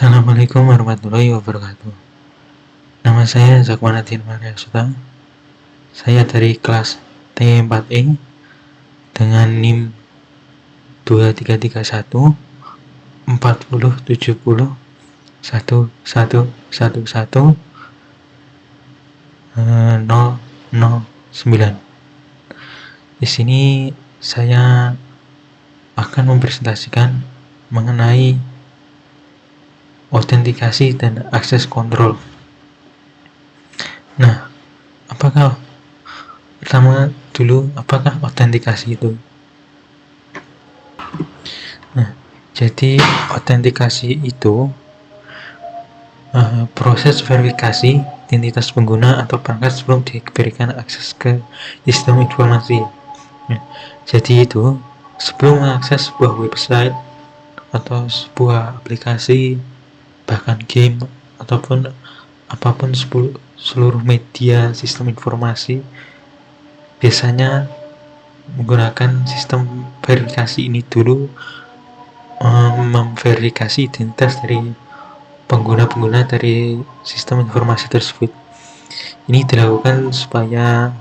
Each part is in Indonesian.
Assalamualaikum warahmatullahi wabarakatuh. Nama saya Zakmanatin Maryasuta. Saya dari kelas T4E dengan NIM 2331 4070 1111 009. Di sini saya akan mempresentasikan mengenai autentikasi dan akses kontrol. Nah, pertama dulu, apakah autentikasi itu? Nah, jadi autentikasi itu proses verifikasi identitas pengguna atau perangkat sebelum diberikan akses ke sistem informasi. Nah, jadi itu sebelum mengakses sebuah website atau sebuah aplikasi, bahkan game ataupun apapun seluruh media sistem informasi, biasanya menggunakan sistem verifikasi ini dulu, memverifikasi identitas dari pengguna-pengguna dari sistem informasi tersebut. Ini dilakukan supaya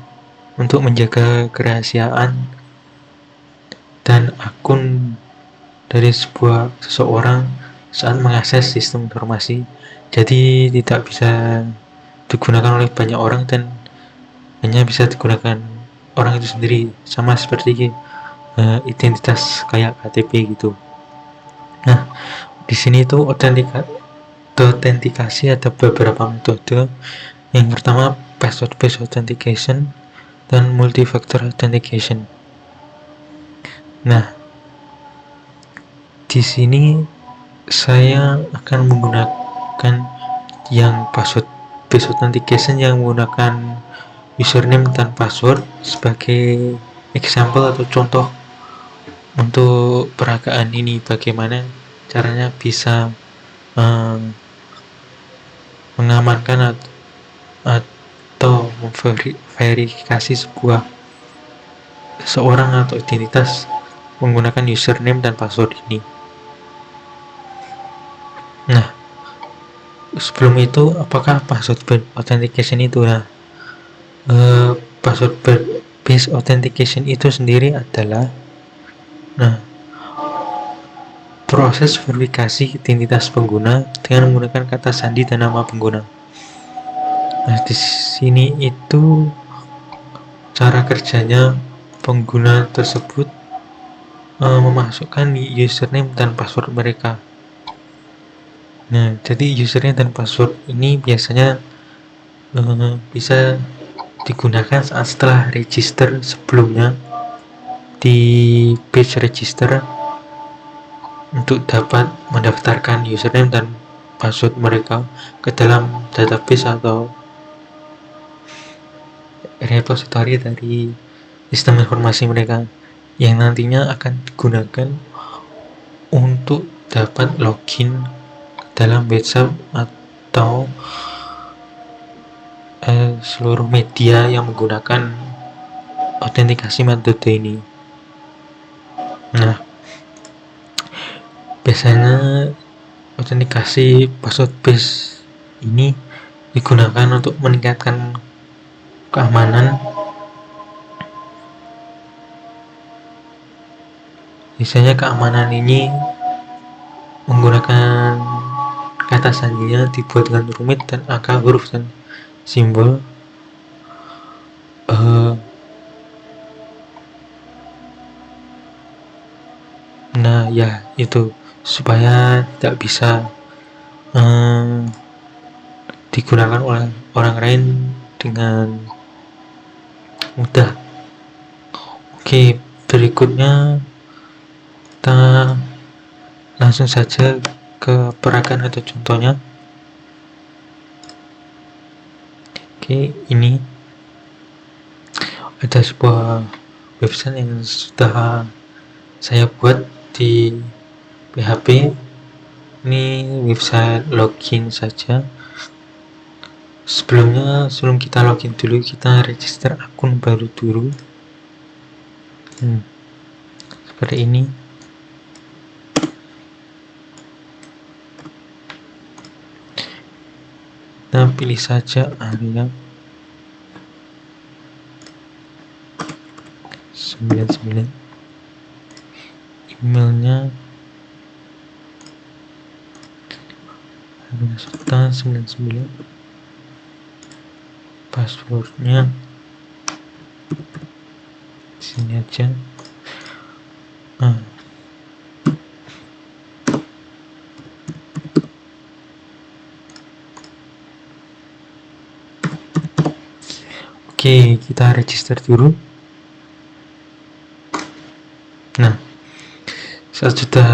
untuk menjaga kerahasiaan dan akun dari seseorang saat mengakses sistem informasi, jadi tidak bisa digunakan oleh banyak orang dan hanya bisa digunakan orang itu sendiri, sama seperti identitas kayak KTP gitu. Nah, di sini itu autentikasi ada beberapa metode. Yang pertama, password-based authentication dan multi-factor authentication. Nah, di sini saya akan menggunakan yang password-based authentication yang menggunakan username dan password sebagai example atau contoh untuk peragaan ini, bagaimana caranya bisa mengamankan atau memverifikasi seseorang atau identitas menggunakan username dan password ini. Nah, sebelum itu, apakah password authentication itu? Password based authentication itu sendiri adalah proses verifikasi identitas pengguna dengan menggunakan kata sandi dan nama pengguna. Nah, di sini itu cara kerjanya, pengguna tersebut memasukkan username dan password mereka. Nah, jadi username dan password ini biasanya bisa digunakan saat setelah register sebelumnya di page register untuk dapat mendaftarkan username dan password mereka ke dalam database atau repository dari sistem informasi mereka yang nantinya akan digunakan untuk dapat login dalam website atau seluruh media yang menggunakan autentikasi metode ini. Nah, biasanya autentikasi password base ini digunakan untuk meningkatkan keamanan. Biasanya keamanan ini menggunakan kata sandinya dibuat dengan rumit dan angka, huruf, dan simbol. Nah, ya itu supaya tidak bisa digunakan oleh orang lain dengan mudah. Oke, berikutnya kita langsung saja ke peragaan atau contohnya. Oke, ini ada sebuah website yang sudah saya buat di PHP. Ini website login saja. Sebelum kita login dulu, kita register akun baru dulu. Seperti ini. Nah, pilih saja area 99, emailnya harus 99, passwordnya sini aja. Nah, oke, kita register dulu. Nah, saat sudah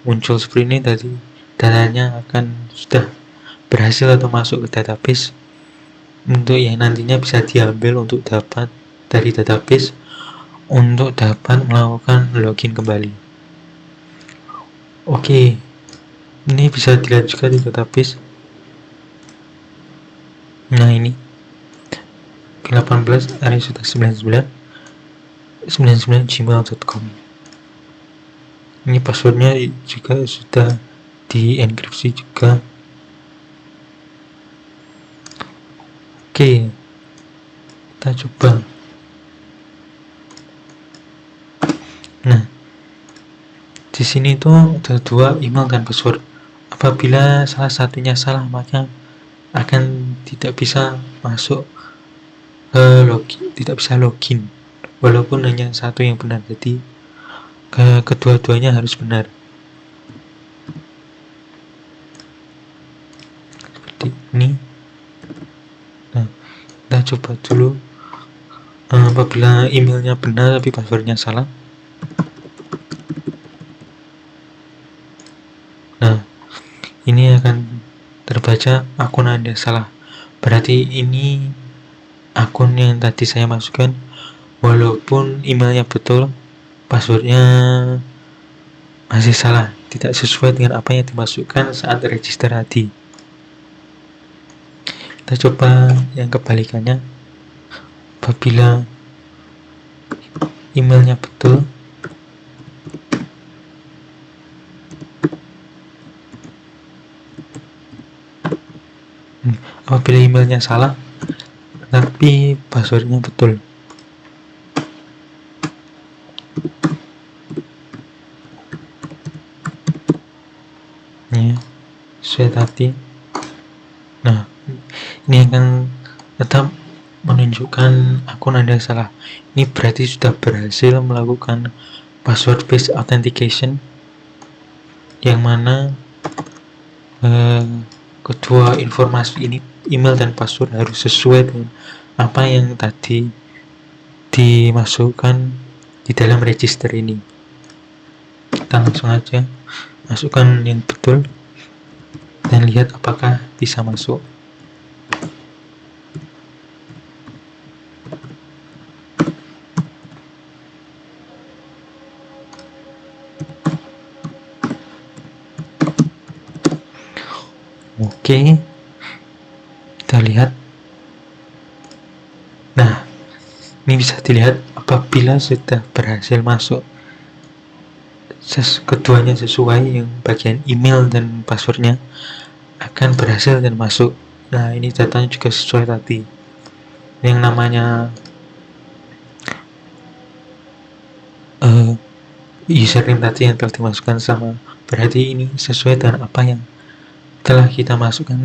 muncul seperti ini tadi, datanya akan sudah berhasil atau masuk ke database untuk yang nantinya bisa diambil untuk dapat dari database untuk dapat melakukan login kembali. Oke, ini bisa dilihat juga di database. Nah, ini 18 hari sudah 99 gmail.com. Ini passwordnya juga sudah dienkripsi juga. Oke, kita coba. Nah, di sini tuh ada 2 email dan password. Apabila salah satunya salah, maka akan tidak bisa masuk ke login, tidak bisa login. Walaupun hanya satu yang benar, jadi kedua-duanya harus benar. Seperti ini. Nah, kita coba dulu. Apabila emailnya benar tapi passwordnya salah, nah ini akan terbaca akun Anda salah. Berarti ini akun yang tadi saya masukkan, walaupun emailnya betul, passwordnya masih salah, tidak sesuai dengan apa yang dimasukkan saat register tadi. Kita coba yang kebalikannya. Apabila emailnya betul, apabila emailnya salah tapi passwordnya betul. Ya, sesuai tadi. Nah, ini akan tetap menunjukkan akun Anda salah. Ini berarti sudah berhasil melakukan password based authentication, yang mana kedua informasi ini, email dan password, harus sesuai dengan apa yang tadi dimasukkan di dalam register ini. Kita langsung aja masukkan yang betul dan lihat apakah bisa masuk. Oke, kita lihat. Nah, ini bisa dilihat apabila sudah berhasil masuk, keduanya sesuai, yang bagian email dan passwordnya akan berhasil dan masuk. Nah, ini datanya juga sesuai tadi, yang namanya username tadi yang telah dimasukkan sama, berarti ini sesuai dengan apa yang telah kita masukkan,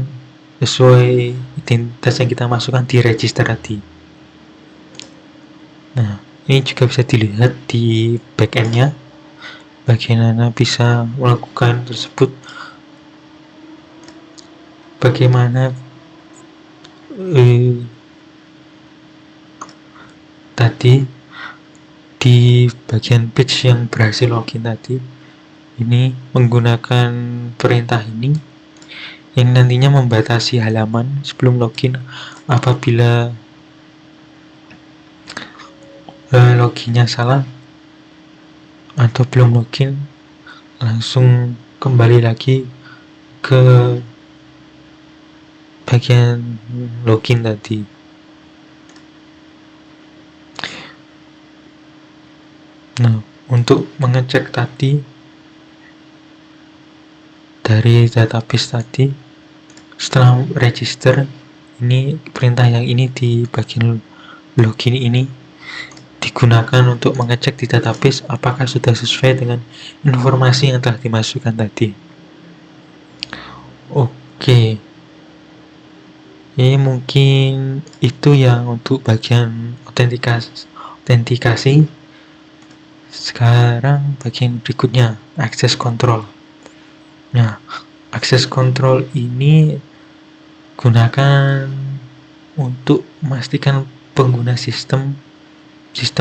sesuai identitas yang kita masukkan di register tadi. Nah, ini juga bisa dilihat di backendnya, bagaimana bisa melakukan tersebut, bagaimana tadi di bagian page yang berhasil login tadi, ini menggunakan perintah ini yang nantinya membatasi halaman sebelum login. Apabila loginnya salah atau belum login, langsung kembali lagi ke bagian login tadi. Nah, untuk mengecek tadi dari database tadi, Setelah register, ini perintah yang ini di bagian login ini digunakan untuk mengecek di database apakah sudah sesuai dengan informasi yang telah dimasukkan tadi. Oke, ini mungkin itu yang untuk bagian autentikasi. Sekarang bagian berikutnya, access control. Nah, access control ini gunakan untuk memastikan pengguna sistem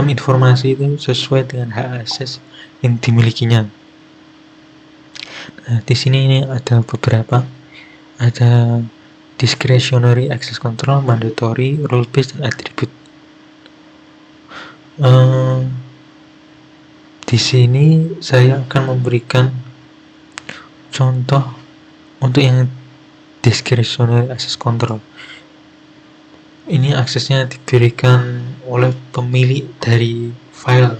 informasi itu sesuai dengan hak akses yang dimilikinya. Nah, di sini ini ada beberapa, ada discretionary access control, mandatory, role based, dan attribute. Di sini saya akan memberikan contoh untuk yang discretionary access control. Ini aksesnya diberikan oleh pemilik dari file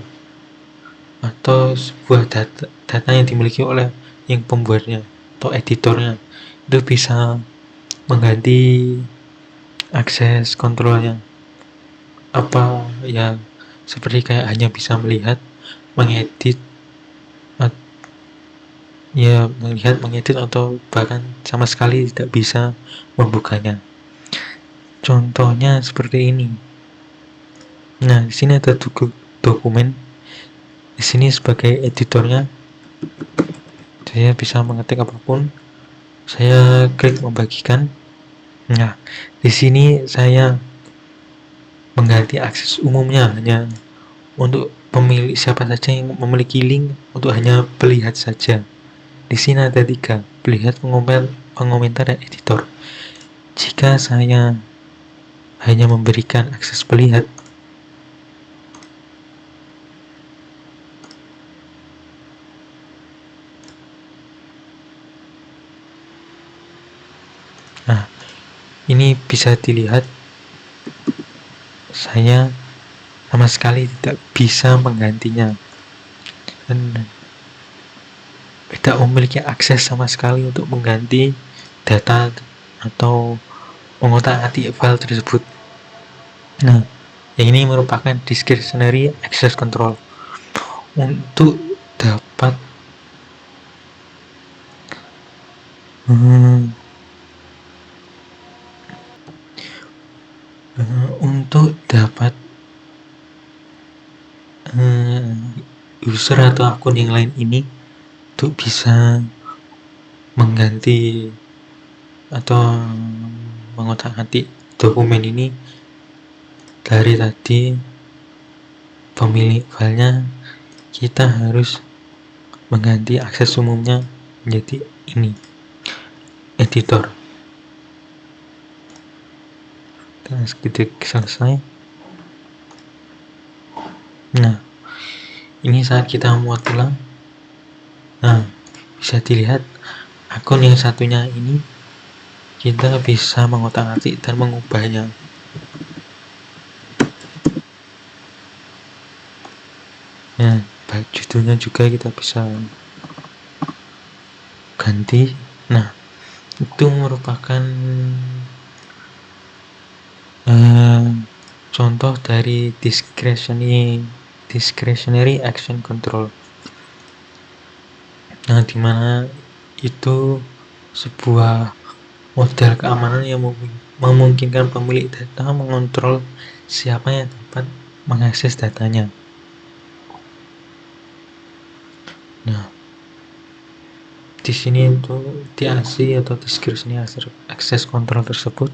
atau sebuah data yang dimiliki oleh yang pembuatnya atau editornya. Itu bisa mengganti akses kontrolnya. Apa ya, seperti kayak hanya bisa melihat, mengedit, atau bahkan sama sekali tidak bisa membukanya. Contohnya seperti ini. Nah, di sini ada dokumen. Di sini sebagai editornya, saya bisa mengetik apapun. Saya klik membagikan. Nah, di sini saya mengganti akses umumnya hanya untuk pemilik siapa saja yang memiliki link untuk hanya melihat saja. Di sini ada 3, melihat, pengomentar, dan editor. Jika saya hanya memberikan akses melihat, nah ini bisa dilihat saya sama sekali tidak bisa menggantinya dan tidak memiliki akses sama sekali untuk mengganti data atau mengotak-atik file tersebut. Nah, yang ini merupakan discretionary access control. Untuk dapat user atau akun yang lain ini untuk bisa mengganti atau mengotak-atik dokumen ini dari tadi pemilik filenya, kita harus mengganti akses umumnya menjadi ini, editor. Dan sedikit selesai. Nah, ini saat kita muat ulang. Nah, bisa dilihat akun yang satunya ini kita bisa mengotak-atik dan mengubahnya. Nah, baik judulnya juga kita bisa ganti. Nah, itu merupakan contoh dari discretionary action control. Nah, dimana itu sebuah model keamanan yang memungkinkan pemilik data mengontrol siapa yang dapat mengakses datanya. Nah, di sini untuk DAC atau discretionary access control tersebut,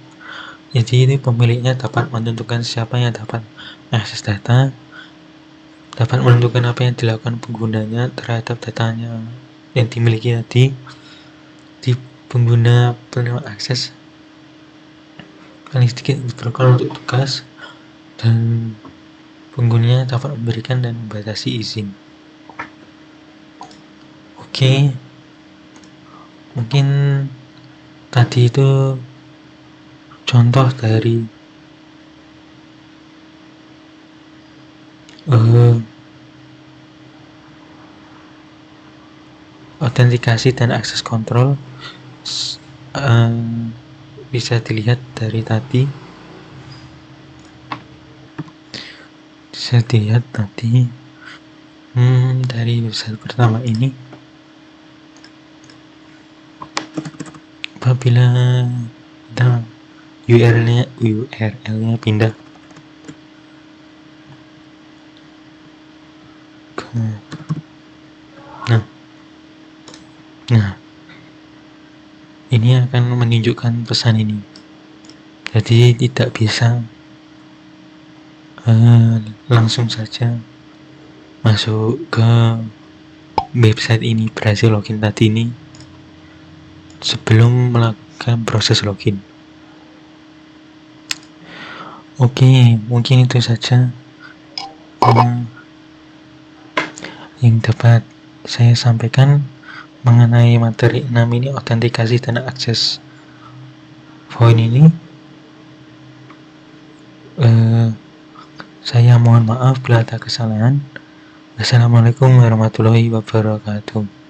jadi ini pemiliknya dapat menentukan siapa yang dapat mengakses data, dapat menentukan apa yang dilakukan penggunanya terhadap datanya yang dimiliki tadi. Di pengguna penerima akses paling sedikit diperlukan untuk tugas, dan penggunanya dapat memberikan dan membatasi izin. Oke, mungkin tadi itu contoh dari autentikasi dan akses kontrol. bisa dilihat dari tadi, dari website pertama ini, apabila kita URL-nya pindah ke nah ini akan menunjukkan pesan ini. Jadi tidak bisa langsung saja masuk ke website ini, berhasil login tadi ini, sebelum melakukan proses login. Oke, mungkin itu saja yang dapat saya sampaikan mengenai materi 6 ini, autentikasi dan akses point ini. Saya mohon maaf bila ada kesalahan. Assalamualaikum warahmatullahi wabarakatuh.